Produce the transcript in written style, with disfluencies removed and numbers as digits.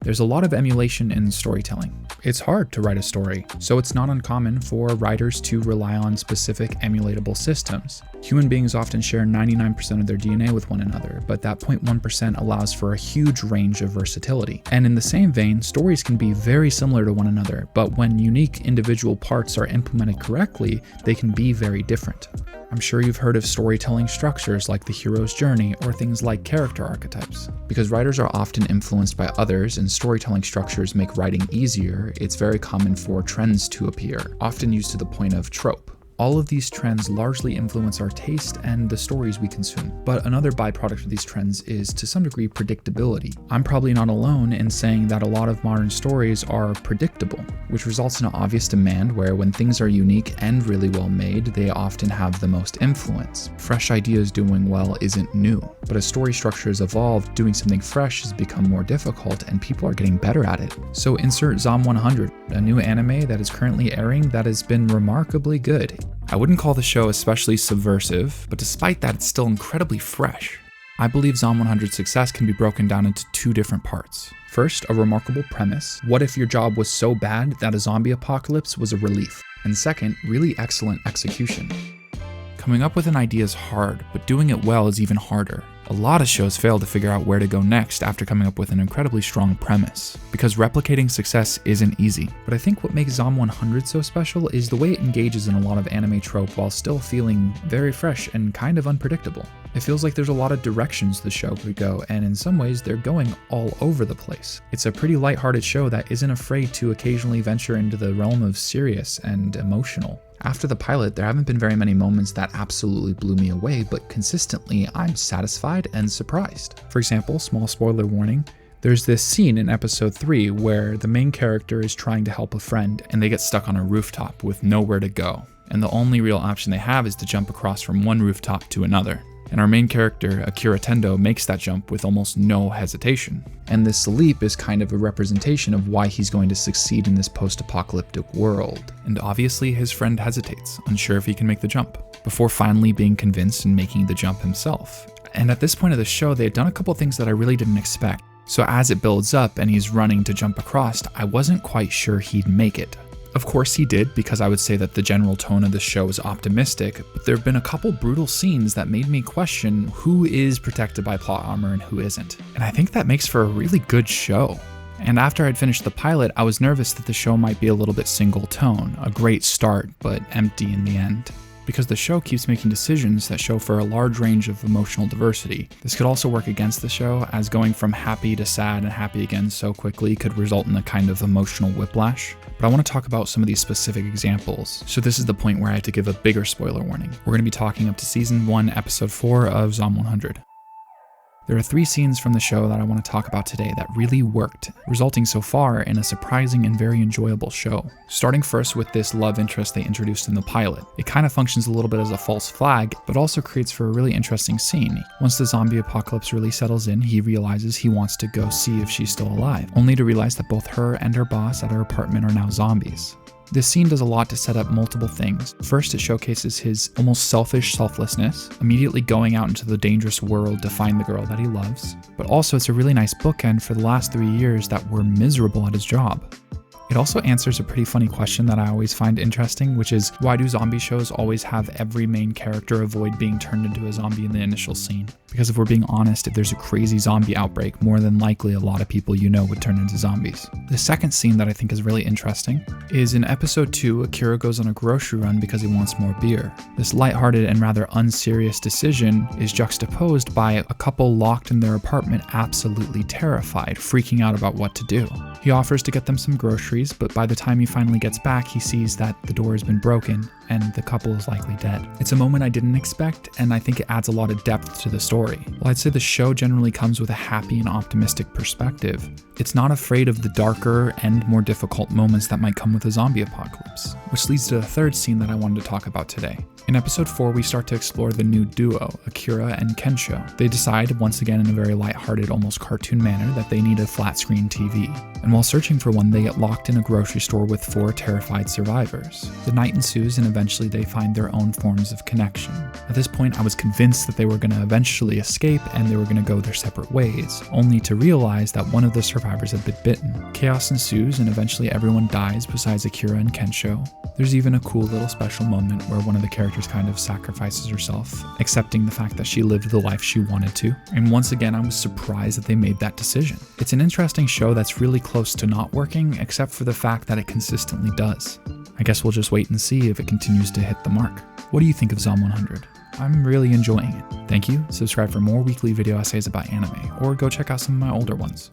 There's a lot of emulation in storytelling. It's hard to write a story, so it's not uncommon for writers to rely on specific emulatable systems. Human beings often share 99% of their DNA with one another, but that 0.1% allows for a huge range of versatility. And in the same vein, stories can be very similar to one another, but when unique individual parts are implemented correctly, they can be very different. I'm sure you've heard of storytelling structures like the hero's journey or things like character archetypes. Because writers are often influenced by others and storytelling structures make writing easier, it's very common for trends to appear, often used to the point of trope. All of these trends largely influence our taste and the stories we consume. But another byproduct of these trends is, to some degree, predictability. I'm probably not alone in saying that a lot of modern stories are predictable, which results in an obvious demand where when things are unique and really well made, they often have the most influence. Fresh ideas doing well isn't new, but as story structures evolve, doing something fresh has become more difficult and people are getting better at it. So insert Zom 100, a new anime that is currently airing that has been remarkably good. I wouldn't call the show especially subversive, but despite that, it's still incredibly fresh. I believe Zom 100's success can be broken down into two different parts. First, a remarkable premise. What if your job was so bad that a zombie apocalypse was a relief? And second, really excellent execution. Coming up with an idea is hard, but doing it well is even harder. A lot of shows fail to figure out where to go next after coming up with an incredibly strong premise, because replicating success isn't easy. But I think what makes Zom 100 so special is the way it engages in a lot of anime trope while still feeling very fresh and kind of unpredictable. It feels like there's a lot of directions the show could go, and in some ways they're going all over the place. It's a pretty lighthearted show that isn't afraid to occasionally venture into the realm of serious and emotional. After the pilot, there haven't been very many moments that absolutely blew me away, but consistently I'm satisfied and surprised. For example, small spoiler warning, there's this scene in episode 3 where the main character is trying to help a friend and they get stuck on a rooftop with nowhere to go. And the only real option they have is to jump across from one rooftop to another. And our main character, Akira Tendo, makes that jump with almost no hesitation. And this leap is kind of a representation of why he's going to succeed in this post-apocalyptic world. And obviously his friend hesitates, unsure if he can make the jump, before finally being convinced and making the jump himself. And at this point of the show, they've done a couple things that I really didn't expect. So as it builds up and he's running to jump across, I wasn't quite sure he'd make it. Of course he did, because I would say that the general tone of the show is optimistic, but there have been a couple brutal scenes that made me question who is protected by plot armor and who isn't. And I think that makes for a really good show. And after I'd finished the pilot, I was nervous that the show might be a little bit single tone, a great start, but empty in the end. Because the show keeps making decisions that show for a large range of emotional diversity. This could also work against the show, as going from happy to sad and happy again so quickly could result in a kind of emotional whiplash. But I want to talk about some of these specific examples. So this is the point where I have to give a bigger spoiler warning. We're going to be talking up to Season 1, Episode 4 of Zom 100. There are 3 scenes from the show that I want to talk about today that really worked, resulting so far in a surprising and very enjoyable show. Starting first with this love interest they introduced in the pilot. It kind of functions a little bit as a false flag, but also creates for a really interesting scene. Once the zombie apocalypse really settles in, he realizes he wants to go see if she's still alive, only to realize that both her and her boss at her apartment are now zombies. This scene does a lot to set up multiple things. First, it showcases his almost selfish selflessness, immediately going out into the dangerous world to find the girl that he loves. But also, it's a really nice bookend for the last 3 years that were miserable at his job. It also answers a pretty funny question that I always find interesting, which is, why do zombie shows always have every main character avoid being turned into a zombie in the initial scene? Because if we're being honest, if there's a crazy zombie outbreak, more than likely a lot of people you know would turn into zombies. The second scene that I think is really interesting is in episode 2, Akira goes on a grocery run because he wants more beer. This lighthearted and rather unserious decision is juxtaposed by a couple locked in their apartment, absolutely terrified, freaking out about what to do. He offers to get them some groceries, but by the time he finally gets back, he sees that the door has been broken and the couple is likely dead. It's a moment I didn't expect, and I think it adds a lot of depth to the story. While I'd say the show generally comes with a happy and optimistic perspective, it's not afraid of the darker and more difficult moments that might come with a zombie apocalypse, which leads to the third scene that I wanted to talk about today. In episode 4, we start to explore the new duo, Akira and Kensho. They decide, once again in a very lighthearted, almost cartoon manner, that they need a flat-screen TV. And while searching for one, they get locked in a grocery store with 4 terrified survivors. The night ensues, and eventually they find their own forms of connection. At this point, I was convinced that they were going to eventually escape and they were going to go their separate ways, only to realize that one of the survivors had been bitten. Chaos ensues and eventually everyone dies besides Akira and Kensho. There's even a cool little special moment where one of the characters kind of sacrifices herself, accepting the fact that she lived the life she wanted to. And once again, I was surprised that they made that decision. It's an interesting show that's really close to not working, except for the fact that it consistently does. I guess we'll just wait and see if it continues to hit the mark. What do you think of Zom 100? I'm really enjoying it. Thank you. Subscribe for more weekly video essays about anime, or go check out some of my older ones.